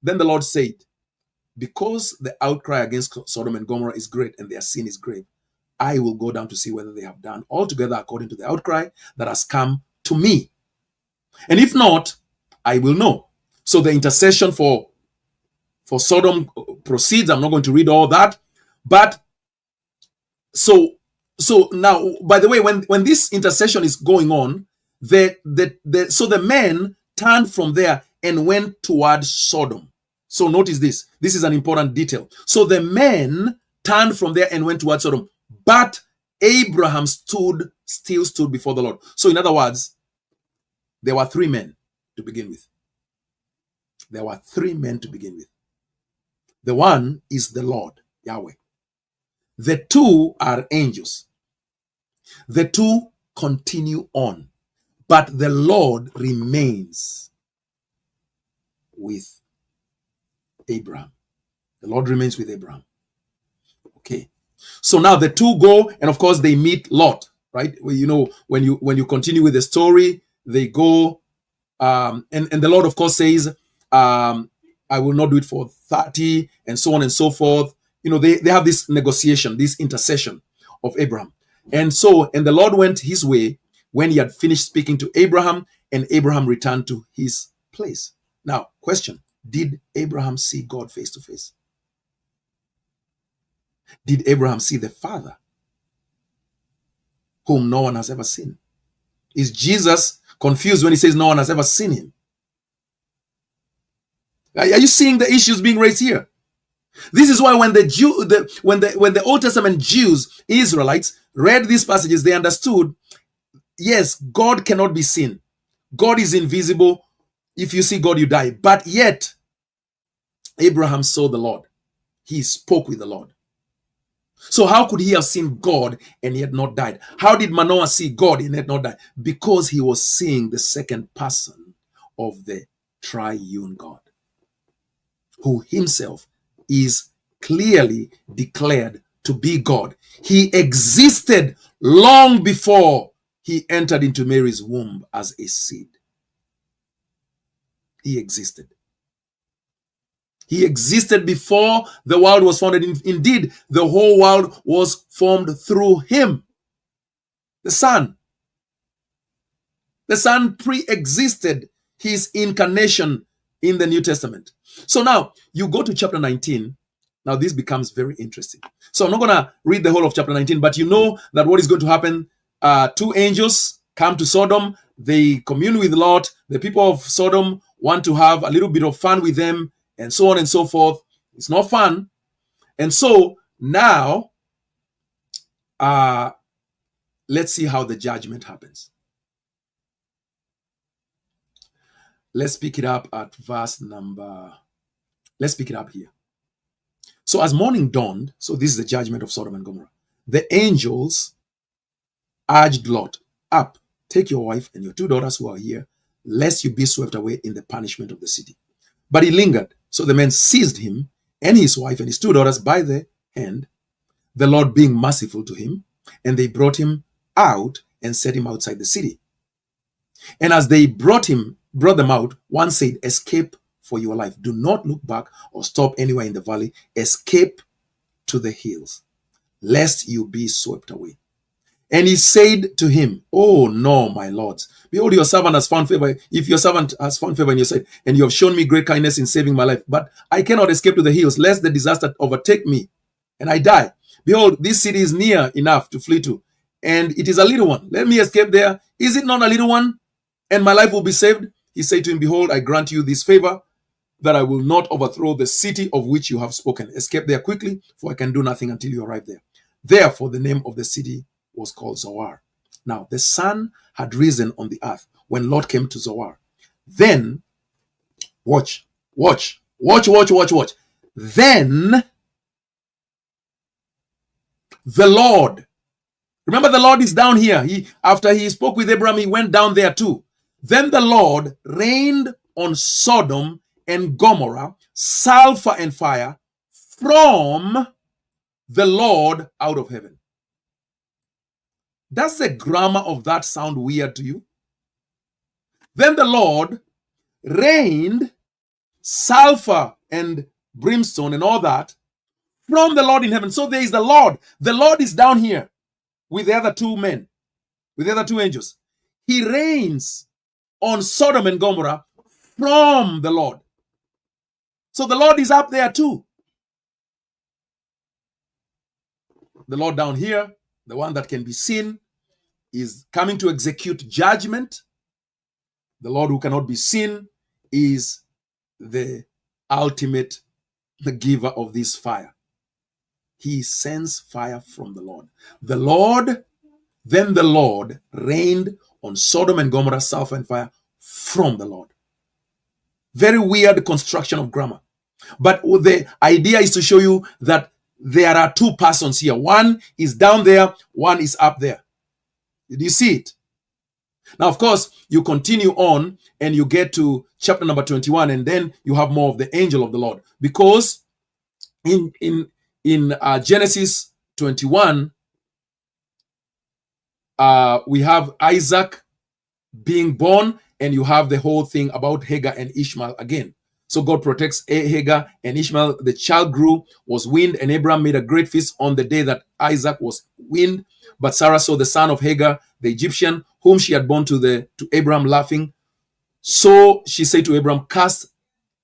Then the Lord said, because the outcry against Sodom and Gomorrah is great and their sin is grave, I will go down to see whether they have done altogether according to the outcry that has come to me. And if not, I will know. So the intercession for Sodom proceeds. I'm not going to read all that. But so now, by the way, when this intercession is going on, so the men turned from there and went toward Sodom. So notice this. This is an important detail. So the men turned from there and went toward Sodom. But Abraham still stood before the Lord. So in other words, there were three men to begin with. There were three men to begin with. The one is the Lord, Yahweh. The two are angels. The two continue on. But the Lord remains with Abraham. The Lord remains with Abraham. Okay. So now the two go, and of course they meet Lot, right? You know, when you continue with the story, they go, and the Lord, of course, says, I will not do it for 30, and so on and so forth. You know, they have this negotiation, this intercession of Abraham. And the Lord went his way when he had finished speaking to Abraham, and Abraham returned to his place. Now, question, did Abraham see God face to face? Did Abraham see the Father, whom no one has ever seen? Is Jesus confused when he says no one has ever seen him? Are you seeing the issues being raised here? This is why when the Old Testament Jews, Israelites, read these passages, they understood, yes, God cannot be seen. God is invisible. If you see God, you die. But yet, Abraham saw the Lord. He spoke with the Lord. So how could he have seen God and yet not died? How did Manoah see God and yet not die? Because he was seeing the second person of the triune God, who himself is clearly declared to be God. He existed long before he entered into Mary's womb as a seed. He existed. He existed before the world was founded. Indeed, the whole world was formed through him. The Son. The Son pre-existed his incarnation in the New Testament. So now, you go to chapter 19. Now, this becomes very interesting. So I'm not going to read the whole of chapter 19, but you know that what is going to happen, two angels come to Sodom. They commune with Lot. The people of Sodom want to have a little bit of fun with them, and so on and so forth. It's not fun. And so now, let's see how the judgment happens. Let's pick it up at verse number, let's pick it up here. So as morning dawned, so this is the judgment of Sodom and Gomorrah, the angels urged Lot, up, take your wife and your two daughters who are here, lest you be swept away in the punishment of the city. But he lingered. So the men seized him and his wife and his two daughters by the hand, the Lord being merciful to him, and they brought him out and set him outside the city. And as they brought them out, one said, escape for your life. Do not look back or stop anywhere in the valley. Escape to the hills, lest you be swept away. And he said to him, oh no, my lords, behold, your servant has found favor. If your servant has found favor in your sight, and you have shown me great kindness in saving my life, but I cannot escape to the hills, lest the disaster overtake me and I die. Behold, this city is near enough to flee to, and it is a little one. Let me escape there. Is it not a little one? And my life will be saved. He said to him, behold, I grant you this favor, that I will not overthrow the city of which you have spoken. Escape there quickly, for I can do nothing until you arrive there. Therefore, the name of the city was called Zoar. Now, the sun had risen on the earth when Lot came to Zoar. Then, watch. Then, the Lord, remember the Lord is down here. After he spoke with Abraham, he went down there too. Then the Lord rained on Sodom and Gomorrah sulfur and fire from the Lord out of heaven. Does the grammar of that sound weird to you? Then the Lord rained sulfur and brimstone and all that from the Lord in heaven. So there is the Lord. The Lord is down here with the other two men, with the other two angels. He reigns on Sodom and Gomorrah from the Lord. So the Lord is up there too. The Lord down here, the one that can be seen, is coming to execute judgment. The Lord who cannot be seen is the ultimate giver of this fire. He sends fire from the Lord. Then the Lord rained on Sodom and Gomorrah sulfur and fire from the Lord. Very weird construction of grammar. But the idea is to show you that there are two persons here. One is down there, one is up there. Did you see it? Now, of course, you continue on and you get to chapter number 21, and then you have more of the angel of the Lord. Because in Genesis 21, we have Isaac being born, and you have the whole thing about Hagar and Ishmael again. So God protects Hagar and Ishmael. The child grew, was weaned, and Abraham made a great feast on the day that Isaac was weaned. But Sarah saw the son of Hagar, the Egyptian, whom she had born to Abraham, laughing. So she said to Abraham, cast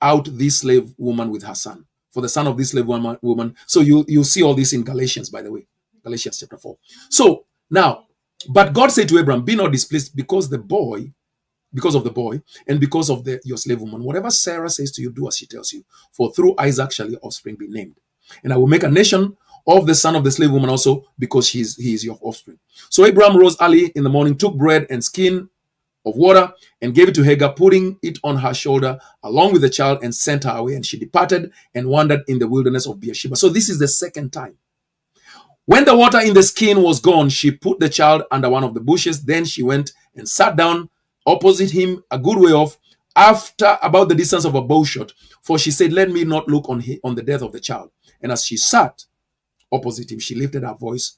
out this slave woman with her son, for the son of this slave woman. So you see all this in Galatians, by the way, Galatians chapter 4. So now, but God said to Abraham, be not displeased because of the boy, and because of your slave woman. Whatever Sarah says to you, do as she tells you. For through Isaac shall your offspring be named. And I will make a nation of the son of the slave woman also, because he is your offspring. So Abraham rose early in the morning, took bread and skin of water, and gave it to Hagar, putting it on her shoulder along with the child, and sent her away. And she departed and wandered in the wilderness of Beersheba. So this is the second time. When the water in the skin was gone, she put the child under one of the bushes. Then she went and sat down opposite him, a good way off, after about the distance of a bow shot. For she said, let me not look on the death of the child. And as she sat opposite him, she lifted her voice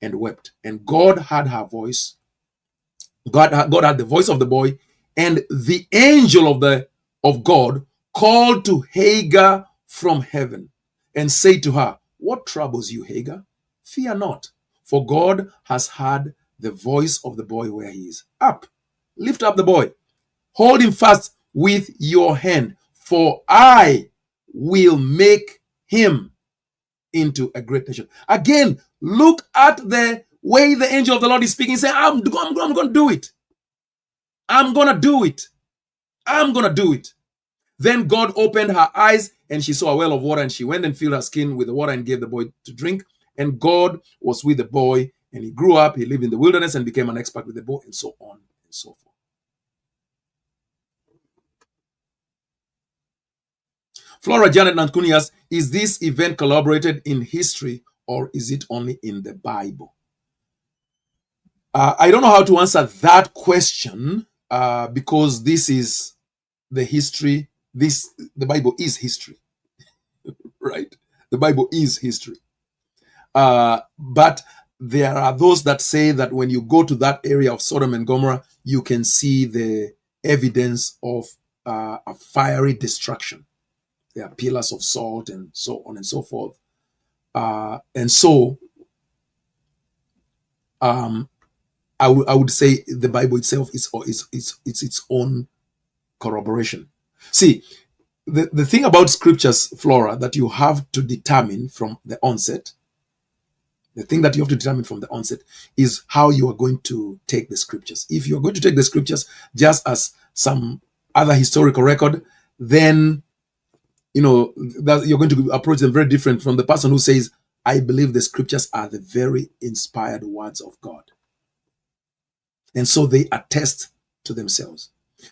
and wept. And God heard her voice. God heard the voice of the boy, and the angel of God called to Hagar from heaven and said to her, what troubles you, Hagar? Fear not, for God has heard the voice of the boy where he is. Up, lift up the boy, hold him fast with your hand, for I will make him into a great nation. Again, look at the way the angel of the Lord is speaking, saying, I'm going to do it. I'm going to do it. I'm going to do it. Then God opened her eyes, and she saw a well of water, and she went and filled her skin with the water and gave the boy to drink. And God was with the boy, and he grew up. He lived in the wilderness and became an expert with the bow, and so on and so forth. Flora Janet Nankuni asks, is this event collaborated in history, or is it only in the Bible? I don't know how to answer that question, because this is the history. The Bible is history, right? The Bible is history. But there are those that say that when you go to that area of Sodom and Gomorrah, you can see the evidence of a fiery destruction. There are pillars of salt and so on and so forth. And so I would say the Bible itself is its own corroboration. See, the thing about scriptures, Flora, that you have to determine from the onset, is how you are going to take the scriptures. If you are going to take the scriptures just as some other historical record, then that you're going to approach them very different from the person who says, I believe the scriptures are the very inspired words of God. And so they attest to themselves.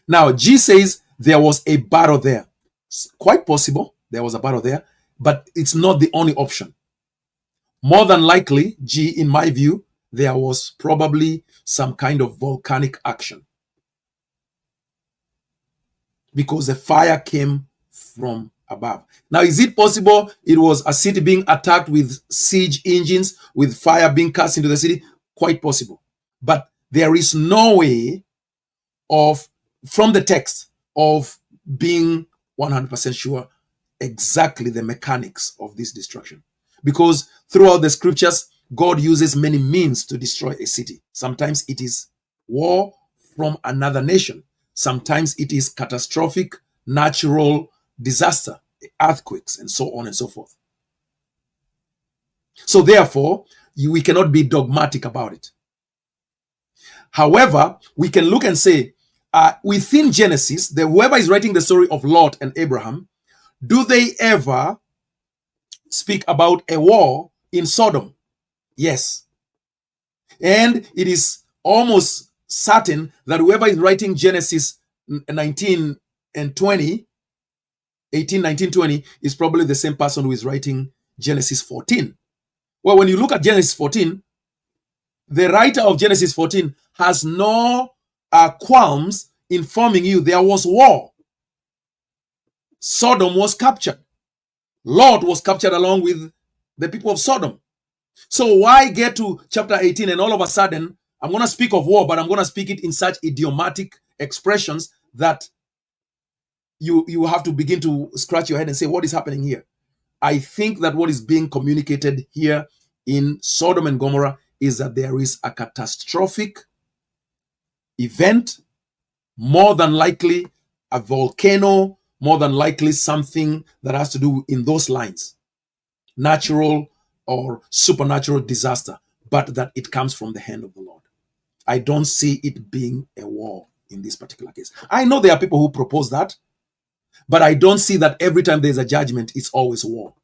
Now, G says there was a battle there. It's quite possible there was a battle there, but it's not the only option. More than likely, G, in my view, there was probably some kind of volcanic action, because the fire came from above. Now, is it possible it was a city being attacked with siege engines, with fire being cast into the city? Quite possible. But there is no way from the text of being 100% sure exactly the mechanics of this destruction. Because throughout the scriptures, God uses many means to destroy a city. Sometimes it is war from another nation. Sometimes it is catastrophic natural disaster, earthquakes, and so on and so forth. So therefore, we cannot be dogmatic about it. However, we can look and say, within Genesis, whoever is writing the story of Lot and Abraham, do they ever speak about a war in Sodom? Yes. And it is almost certain that whoever is writing Genesis 19 and 20, 18, 19, 20, is probably the same person who is writing Genesis 14. Well, when you look at Genesis 14, the writer of Genesis 14 has no qualms informing you there was war. Sodom was captured. Lot was captured along with the people of Sodom. So why get to chapter 18 and all of a sudden, I'm going to speak of war, but I'm going to speak it in such idiomatic expressions that you have to begin to scratch your head and say, what is happening here? I think that what is being communicated here in Sodom and Gomorrah is that there is a catastrophic event, more than likely a volcano, more than likely something that has to do in those lines, natural or supernatural disaster, but that it comes from the hand of the Lord. I don't see it being a war in this particular case. I know there are people who propose that, but I don't see that every time there's a judgment, it's always war.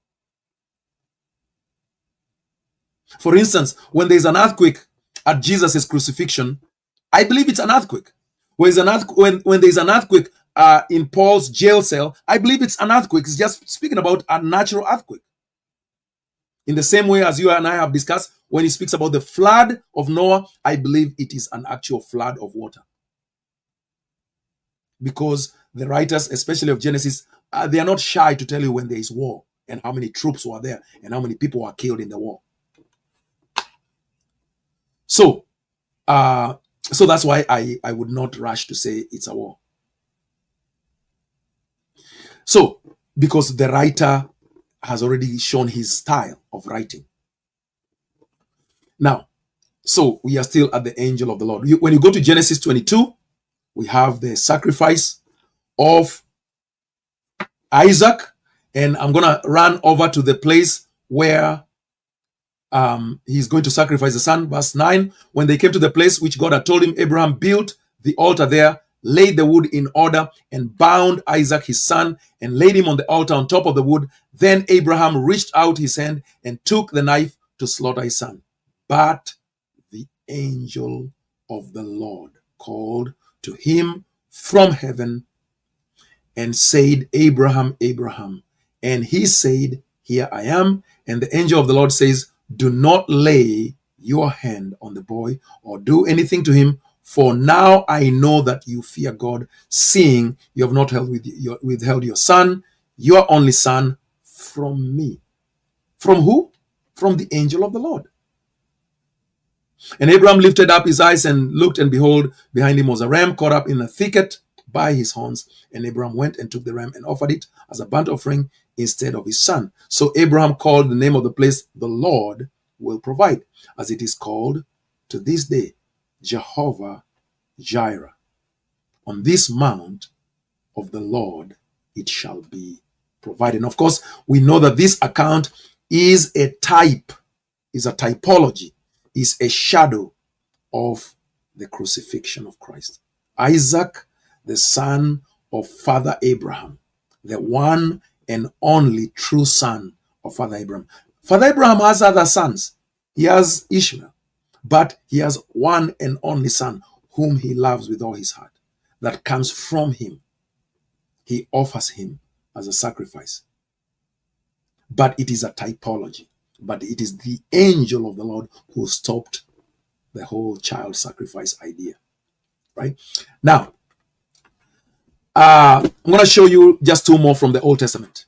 For instance, when there's an earthquake at Jesus' crucifixion, I believe it's an earthquake. When there's an earthquake in Paul's jail cell, I believe it's an earthquake. It's just speaking about a natural earthquake. In the same way as you and I have discussed, when he speaks about the flood of Noah, I believe it is an actual flood of water. Because the writers, especially of Genesis, they are not shy to tell you when there is war and how many troops were there and how many people were killed in the war. So that's why I would not rush to say it's a war. So, because the writer has already shown his style of writing. Now, so we are still at the angel of the Lord. When you go to Genesis 22, we have the sacrifice of Isaac, and I'm going to run over to the place where he's going to sacrifice the son. Verse 9, when they came to the place which God had told him, Abraham built the altar there, laid the wood in order, and bound Isaac his son, and laid him on the altar on top of the wood. Then Abraham reached out his hand and took the knife to slaughter his son. But the angel of the Lord called to him from heaven and said, Abraham, Abraham. And he said, Here I am. And the angel of the Lord says, Do not lay your hand on the boy or do anything to him, for now I know that you fear God, seeing you have not withheld your son, your only son, from me. From who? From the angel of the Lord. And Abraham lifted up his eyes and looked, and behold, behind him was a ram caught up in a thicket by his horns. And Abraham went and took the ram and offered it as a burnt offering instead of his son. So Abraham called the name of the place, The Lord Will Provide, as it is called to this day, Jehovah Jireh. On this mount of the Lord it shall be provided. And of course, we know that this account is a type, is a typology, is a shadow of the crucifixion of Christ. Isaac, the son of Father Abraham, the one and only true son of Father Abraham. Father Abraham has other sons. He has Ishmael, but he has one and only son whom he loves with all his heart, that comes from him. He offers him as a sacrifice. But it is a typology. But it is the angel of the Lord who stopped the whole child sacrifice idea. Right? Now, I'm going to show you just two more from the Old Testament.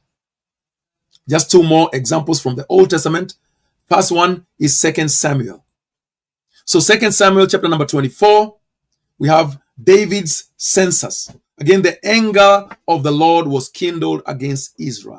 Just two more examples from the Old Testament. First one is 2 Samuel. So 2 Samuel chapter number 24, we have David's census. Again, the anger of the Lord was kindled against Israel.